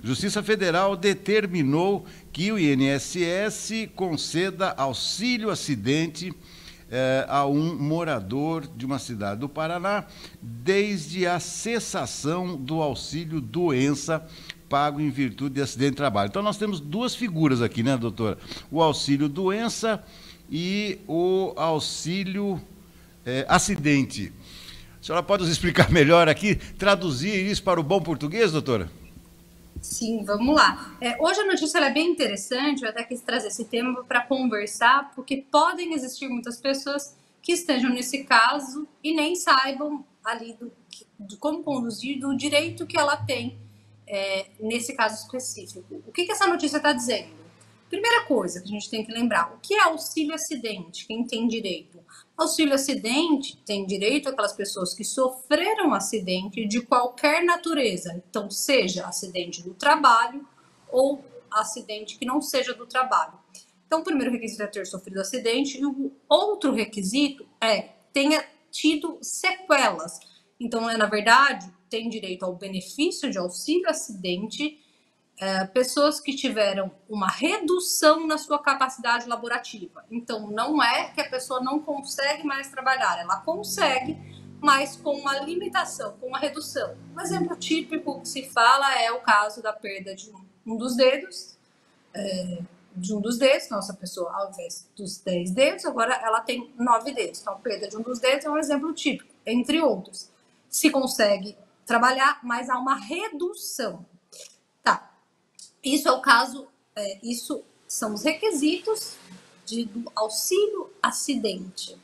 Justiça Federal determinou que o INSS conceda auxílio acidente a um morador de uma cidade do Paraná, desde a cessação do auxílio doença pago em virtude de acidente de trabalho. Então, nós temos duas figuras aqui, né, doutora? O auxílio doença e o auxílio acidente. A senhora pode nos explicar melhor aqui, traduzir isso para o bom português, doutora? Sim, vamos lá. Hoje a notícia é bem interessante, eu até quis trazer esse tema para conversar, porque podem existir muitas pessoas que estejam nesse caso e nem saibam ali de como conduzir, do direito que ela tem nesse caso específico. O que essa notícia está dizendo? Primeira coisa que a gente tem que lembrar, o que é auxílio acidente? Quem tem direito? Auxílio acidente tem direito aquelas pessoas que sofreram acidente de qualquer natureza, então seja acidente do trabalho ou acidente que não seja do trabalho. Então o primeiro requisito é ter sofrido acidente e o outro requisito é tenha tido sequelas. Então, na verdade, tem direito ao benefício de auxílio acidente pessoas que tiveram uma redução na sua capacidade laborativa. Então, não é que a pessoa não consegue mais trabalhar, ela consegue, mas com uma limitação, com uma redução. Um exemplo típico que se fala é o caso da perda de um dos dedos, nossa pessoa, ao invés dos 10 dedos, agora ela tem 9 dedos. Então, a perda de um dos dedos é um exemplo típico, entre outros. Se consegue trabalhar, mas há uma redução. Tá. Isso é o caso, isso são os requisitos do auxílio acidente.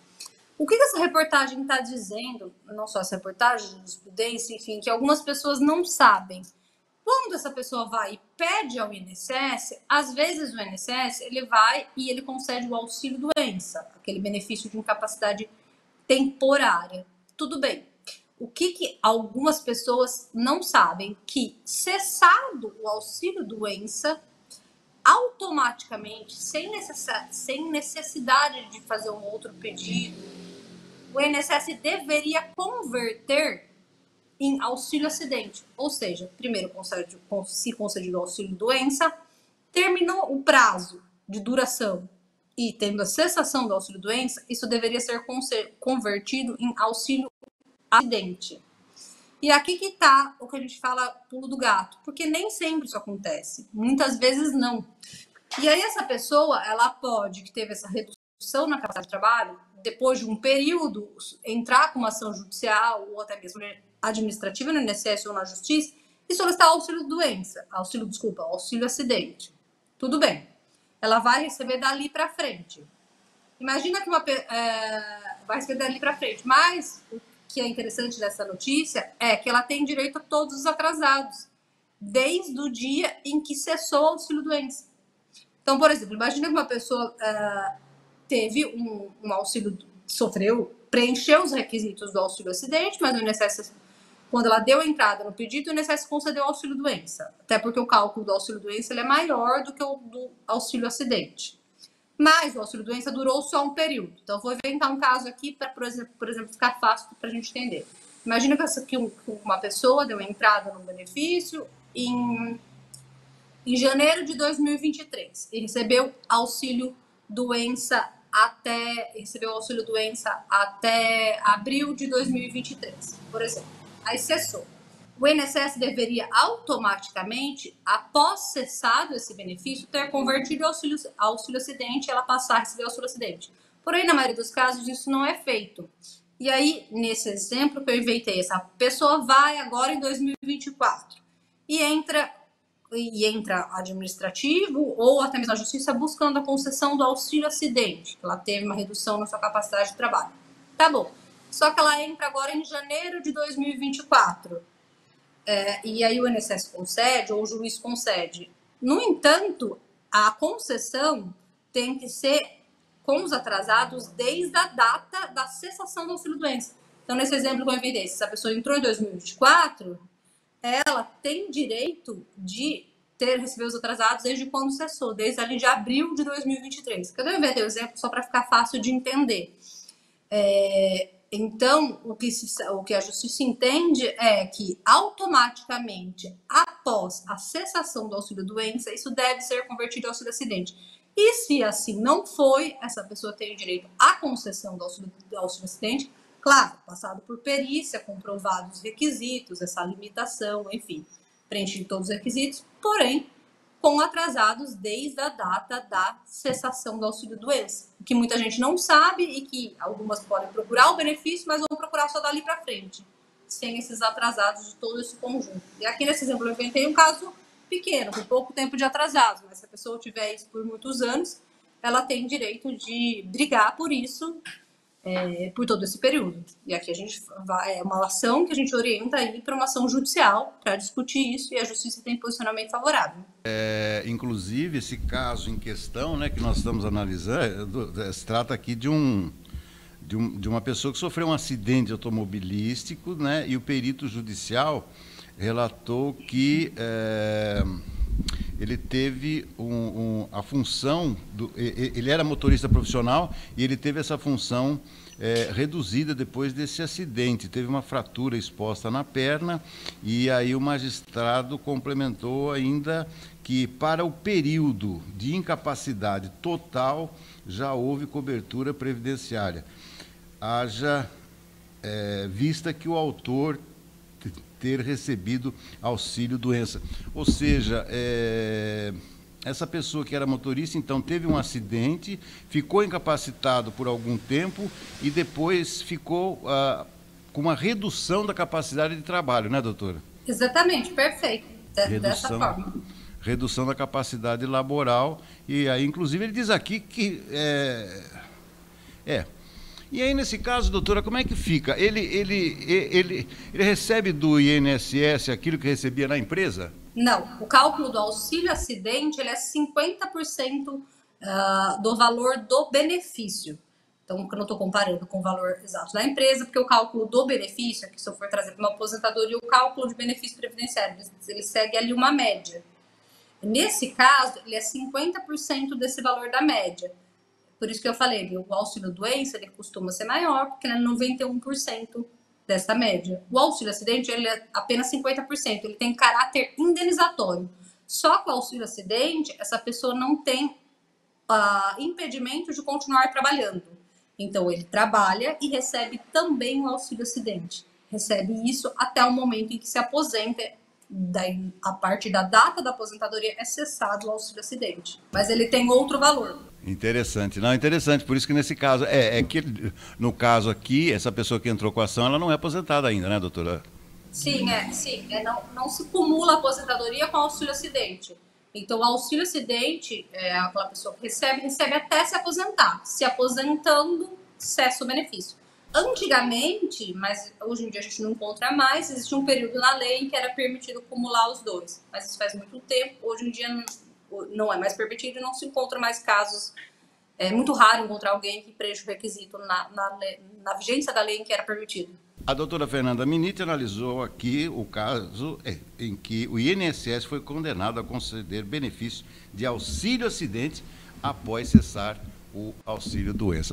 O que essa reportagem está dizendo, não só essa reportagem, jurisprudência, enfim, que algumas pessoas não sabem. Quando essa pessoa vai e pede ao INSS, às vezes o INSS ele vai e ele concede o auxílio doença, aquele benefício de incapacidade temporária. Tudo bem. O que algumas pessoas não sabem? Que cessado o auxílio doença, automaticamente, sem necessidade de fazer um outro pedido, o INSS deveria converter em auxílio acidente. Ou seja, primeiro se concedido o auxílio doença, terminou o prazo de duração e tendo a cessação do auxílio doença, isso deveria ser convertido em auxílio acidente. E aqui que tá o que a gente fala pulo do gato, porque nem sempre isso acontece, muitas vezes não. E aí essa pessoa, ela pode, que teve essa redução na capacidade de trabalho, depois de um período, entrar com uma ação judicial ou até mesmo administrativa no INSS ou na justiça e solicitar auxílio doença, auxílio acidente. Tudo bem. Ela vai receber dali para frente. Imagina que vai receber dali para frente, mas que é interessante dessa notícia é que ela tem direito a todos os atrasados, desde o dia em que cessou o auxílio-doença. Então, por exemplo, imagina que uma pessoa teve um auxílio, preencheu os requisitos do auxílio-acidente, mas o INSS, quando ela deu entrada no pedido, o INSS concedeu o auxílio-doença, até porque o cálculo do auxílio-doença ele é maior do que o do auxílio-acidente. Mas o auxílio-doença durou só um período. Então, vou inventar um caso aqui para, por exemplo, ficar fácil para a gente entender. Imagina que uma pessoa deu entrada no benefício em janeiro de 2023 e recebeu auxílio-doença até abril de 2023, por exemplo. Aí cessou. O INSS deveria automaticamente, após cessado esse benefício, ter convertido auxílio acidente e ela passar a receber auxílio acidente. Porém, na maioria dos casos, isso não é feito. E aí, nesse exemplo que eu inventei, essa pessoa vai agora em 2024 e entra administrativo ou até mesmo a justiça buscando a concessão do auxílio acidente, que ela teve uma redução na sua capacidade de trabalho. Tá bom. Só que ela entra agora em janeiro de 2024. E aí o INSS concede ou o juiz concede. No entanto, a concessão tem que ser com os atrasados desde a data da cessação do auxílio-doença. Então, nesse exemplo que eu inventei, se essa pessoa entrou em 2024, ela tem direito de receber os atrasados desde quando cessou, desde ali de abril de 2023. Eu inventei o exemplo só para ficar fácil de entender. Então, o que a justiça entende é que automaticamente, após a cessação do auxílio-doença, isso deve ser convertido ao auxílio-acidente. E se assim não foi, essa pessoa tem o direito à concessão do auxílio-acidente, claro, passado por perícia, comprovados os requisitos, essa limitação, enfim, preenchido todos os requisitos, porém, com atrasados desde a data da cessação do auxílio-doença, que muita gente não sabe e que algumas podem procurar o benefício, mas vão procurar só dali para frente, sem esses atrasados de todo esse conjunto. E aqui nesse exemplo eu inventei um caso pequeno, com pouco tempo de atrasados, mas se a pessoa tiver isso por muitos anos, ela tem direito de brigar por isso, por todo esse período. E aqui a gente vai, é uma ação que a gente orienta aí para uma ação judicial para discutir isso, e a justiça tem posicionamento favorável. Inclusive, esse caso em questão, né, que nós estamos analisando, se trata aqui de uma pessoa que sofreu um acidente automobilístico, né, e o perito judicial relatou que ele teve a função, ele era motorista profissional e ele teve essa função reduzida depois desse acidente. Teve uma fratura exposta na perna e aí o magistrado complementou ainda que para o período de incapacidade total já houve cobertura previdenciária. Haja vista que o autor ter recebido auxílio-doença. Ou seja, essa pessoa que era motorista, então, teve um acidente, ficou incapacitado por algum tempo e depois ficou com uma redução da capacidade de trabalho, né, doutora? Exatamente, perfeito. Dessa forma. Redução da capacidade laboral. E aí, inclusive, ele diz aqui que... E aí, nesse caso, doutora, como é que fica? Ele recebe do INSS aquilo que recebia na empresa? Não, o cálculo do auxílio-acidente ele é 50% do valor do benefício. Então, eu não estou comparando com o valor exato da empresa, porque o cálculo do benefício, aqui se eu for trazer para uma aposentadoria, o cálculo de benefício previdenciário, ele segue ali uma média. Nesse caso, ele é 50% desse valor da média. Por isso que eu falei, o auxílio-doença ele costuma ser maior, porque ele é 91% dessa média. O auxílio-acidente ele é apenas 50%, ele tem caráter indenizatório. Só que o auxílio-acidente, essa pessoa não tem impedimento de continuar trabalhando. Então, ele trabalha e recebe também o auxílio-acidente. Recebe isso até o momento em que se aposenta. Daí, a partir da data da aposentadoria é cessado o auxílio-acidente. Mas ele tem outro valor. Interessante. Não, interessante. Por isso que nesse caso, que no caso aqui, essa pessoa que entrou com a ação, ela não é aposentada ainda, né, doutora? Sim, não se cumula a aposentadoria com auxílio-acidente. Então, o auxílio-acidente, aquela pessoa que recebe até se aposentar. Se aposentando, cessa o benefício. Antigamente, mas hoje em dia a gente não encontra mais, existe um período na lei em que era permitido acumular os dois. Mas isso faz muito tempo, hoje em dia não é mais permitido e não se encontra mais casos. É muito raro encontrar alguém que preenche o requisito na vigência da lei em que era permitido. A doutora Fernanda Miniti analisou aqui o caso em que o INSS foi condenado a conceder benefício de auxílio-acidente após cessar o auxílio-doença.